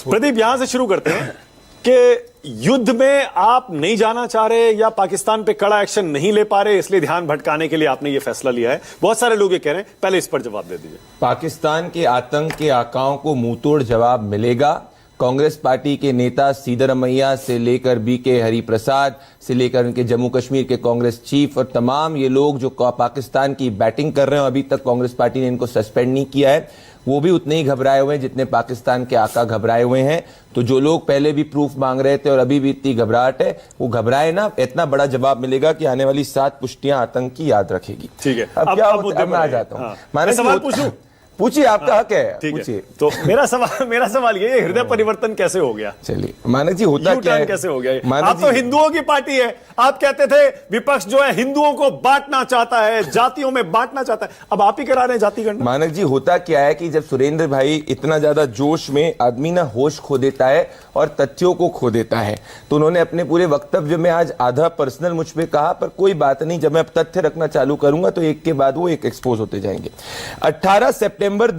प्रदीप, यहां से शुरू करते हैं कि युद्ध में आप नहीं जाना चाह रहे या पाकिस्तान पे कड़ा एक्शन नहीं ले पा रहे, इसलिए ध्यान भटकाने के लिए आपने ये फैसला लिया है। बहुत सारे लोग ये कह रहे हैं, पहले इस पर जवाब दे दीजिए। पाकिस्तान के आतंक के आकाओं को मुंहतोड़ जवाब मिलेगा। कांग्रेस पार्टी के नेता सिद्धरमैया से लेकर बीके हरिप्रसाद से लेकर उनके जम्मू कश्मीर के कांग्रेस चीफ और तमाम ये लोग जो पाकिस्तान की बैटिंग कर रहे हैं, अभी तक कांग्रेस पार्टी ने इनको सस्पेंड नहीं किया है, वो भी उतने ही घबराए हुए हैं जितने पाकिस्तान के आका घबराए हुए हैं। तो जो लोग पहले भी प्रूफ मांग रहे थे और अभी भी इतनी घबराहट है, वो घबराए ना, इतना बड़ा जवाब मिलेगा कि आने वाली 7 पुश्तियां आतंक की याद रखेगी। ठीक है, अब क्या होता है, मैं आ जाता हूँ। मैं सवाल पूछूं? पूछिए, आपका हक है, पूछिए। तो मेरा सवाल ये, हृदय परिवर्तन कैसे हो गया? चलिए मानक जी, होता क्या है, कैसे हो गया? आप तो हिंदुओं की पार्टी है, आप कहते थे विपक्ष जो है हिंदुओं को बांटना चाहता है, जातियों में बांटना चाहता है, अब आप ही करा रहे हैं जाति गणना। मानक जी, होता क्या है कि जब सुरेंद्र भाई इतना ज्यादा जोश में आदमी ना होश खो देता है और तथ्यों को खो देता है, तो उन्होंने अपने पूरे वक्तव्य में आज आधा पर्सनल मुझ पे कहा, पर कोई बात नहीं, जब मैं तथ्य रखना चालू करूंगा तो एक के बाद वो एक एक्सपोज होते जाएंगे। 18 सितंबर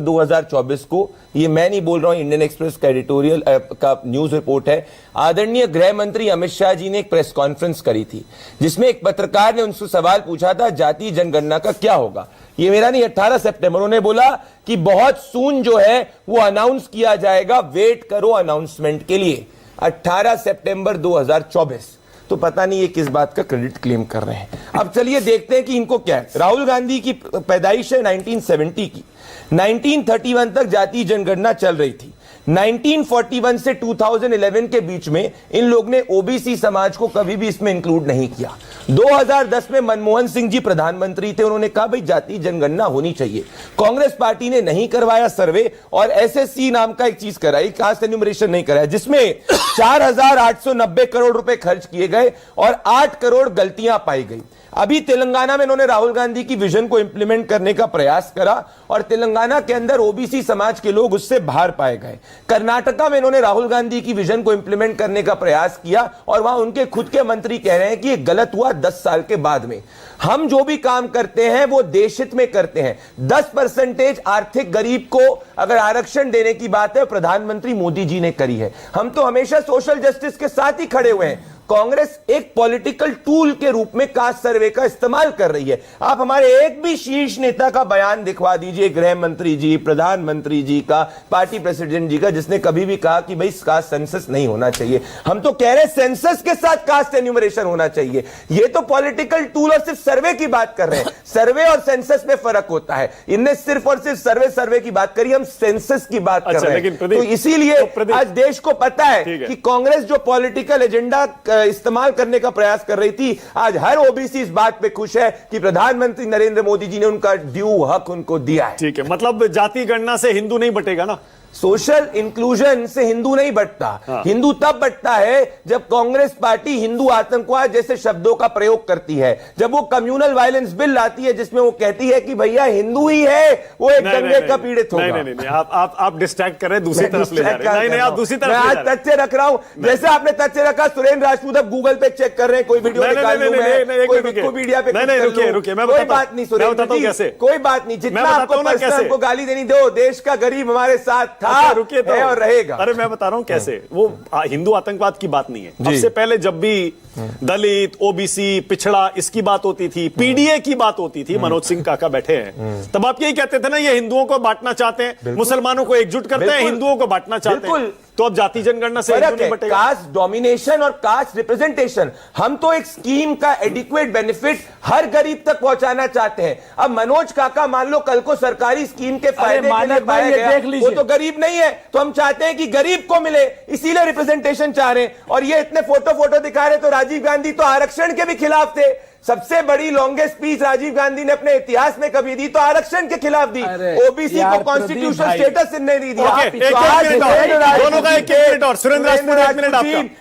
2024 को, ये मैं नहीं बोल रहा हूं, इंडियन एक्सप्रेस का एडिटोरियल का न्यूज रिपोर्ट है, आदरणीय गृह मंत्री अमित शाह जी ने एक प्रेस कॉन्फ्रेंस करी थी जिसमें एक पत्रकार ने उनसे सवाल पूछा था जातीय जनगणना का क्या होगा। ये मेरा नहीं, 18 सितंबर उन्होंने बोला कि बहुत सून जो है वो अनाउंस किया जाएगा, वेट करो अनाउंसमेंट के लिए। 18 सितंबर 2024, तो पता नहीं ये किस बात का क्रेडिट क्लेम कर रहे हैं। अब चलिए देखते हैं कि इनको क्या है। राहुल गांधी की पैदाइश है 1970 की, 1931 तक जातीय जनगणना चल रही थी। 1941 से 2011 के बीच में इन लोग ने ओबीसी समाज को कभी भी इसमें इंक्लूड नहीं किया। 2010 में मनमोहन सिंह जी प्रधानमंत्री थे, उन्होंने कहा भाई जातीय जनगणना होनी चाहिए। कांग्रेस पार्टी ने नहीं करवाया सर्वे और एसएससी नाम का एक चीज कराई, कास्ट एन्यूमरेशन नहीं कराया, जिसमें 4,890 करोड़ रुपए खर्च किए गए और 8 करोड़ गलतियां पाई गई। अभी तेलंगाना में इन्होंने राहुल गांधी की विजन को इंप्लीमेंट करने का प्रयास करा और तेलंगाना के अंदर ओबीसी समाज के लोग उससे बाहर पाए गए। कर्नाटका में इन्होंने राहुल गांधी की विजन को इंप्लीमेंट करने का प्रयास किया और वहां उनके खुद के मंत्री कह रहे हैं कि यह गलत हुआ 10 साल के बाद में। हम जो भी काम करते हैं वो देश हित में करते हैं। 10% आर्थिक गरीब को अगर आरक्षण देने की बात है, प्रधानमंत्री मोदी जी ने करी है। हम तो हमेशा सोशल जस्टिस के साथ ही खड़े हुए हैं। कांग्रेस एक पॉलिटिकल टूल के रूप में कास्ट सर्वे का इस्तेमाल कर रही है। आप हमारे एक भी शीर्ष नेता का बयान दिखवा दीजिए, गृह मंत्री जी, प्रधानमंत्री जी का, पार्टी प्रेसिडेंट जी का, जिसने कभी भी कहा कि भाई कास्ट सेंसस नहीं होना चाहिए। हम तो कह रहे हैं सेंसस के साथ कास्ट एन्यूमरेशन होना चाहिए। ये तो पॉलिटिकल टूल और सिर्फ सर्वे की बात कर रहे हैं। सर्वे और सेंसस में फर्क होता है। इनने सिर्फ और सिर्फ सर्वे की बात करी, हम सेंसस की बात कर रहे हैं। तो इसीलिए आज देश को पता है कि कांग्रेस जो पॉलिटिकल एजेंडा इस्तेमाल करने का प्रयास कर रही थी, आज हर ओबीसी इस बात पे खुश है कि प्रधानमंत्री नरेंद्र मोदी जी ने उनका ड्यू हक उनको दिया है। ठीक है, मतलब जाति गणना से हिंदू नहीं बटेगा ना? सोशल इंक्लूजन से हिंदू नहीं बटता। हिंदू तब बटता है जब कांग्रेस पार्टी हिंदू आतंकवाद जैसे शब्दों का प्रयोग करती है, जब वो कम्युनल वायलेंस बिल लाती है जिसमें वो कहती है कि भैया हिंदू ही है वो एक दंगे का पीड़ित होगा। नहीं, आप डिस्ट्रैक्ट कर रहे हैं, दूसरी तरफ ले जा रहे हैं। नहीं, आप दूसरी तरफ। मैं आज तथ्य रख रहा हूं, जैसे आपने तथ्य रखा। सुरेंद्र राजपूत अब गूगल पे चेक कर रहे हैं, कोई वीडियो निकाल लूं मैं, कोई विकिपीडिया पे, रुकिए, कोई बात नहीं सुरेंद्र जी, कोई बात नहीं। जितना आपको पर्सनल को गाली देनी दो, देश का गरीब हमारे साथ था, रुकिए तो और रहेगा। अरे मैं बता रहा हूं कैसे। वो हिंदू आतंकवाद की बात नहीं है। सबसे पहले जब भी दलित, ओबीसी, पिछड़ा, इसकी बात होती थी, पीडीए की बात होती थी, मनोज सिंह काका बैठे हैं, तब आप यही कहते थे ना, ये हिंदुओं को बांटना चाहते हैं, मुसलमानों को एकजुट करते हैं, हिंदुओं को बांटना चाहते हैं। तो अब जाति जनगणना से कास्ट डोमिनेशन और कास्ट रिप्रेजेंटेशन, हम तो एक स्कीम का एडिक्वेट बेनिफिट हर गरीब तक पहुंचाना चाहते हैं। अब मनोज काका मान लो कल को सरकारी स्कीम के फायदे के लिए पाया गया, वो तो गरीब नहीं है, तो हम चाहते हैं कि गरीब को मिले, इसीलिए रिप्रेजेंटेशन चाह रहे हैं। और ये इतने फोटो दिखा रहे, तो राजीव गांधी तो आरक्षण के भी खिलाफ थे। सबसे बड़ी लॉन्गेस्ट स्पीच राजीव गांधी ने अपने इतिहास में कभी दी तो आरक्षण के खिलाफ दी। ओबीसी को कॉन्स्टिट्यूशन स्टेटस नहीं दी दिया।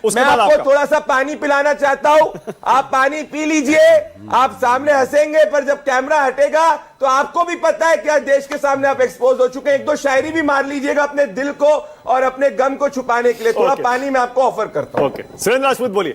मैं आपको थोड़ा सा पानी पिलाना चाहता हूं, आप पानी पी लीजिए। आप सामने हंसेंगे, पर जब कैमरा हटेगा तो आपको भी पता है कि आज देश के सामने आप एक्सपोज हो चुके हैं। एक दो शायरी भी मार लीजिएगा अपने दिल को और अपने गम को छुपाने के लिए। थोड़ा पानी मैं आपको ऑफर करता हूं। सुरेंद्र राजपूत बोलिए।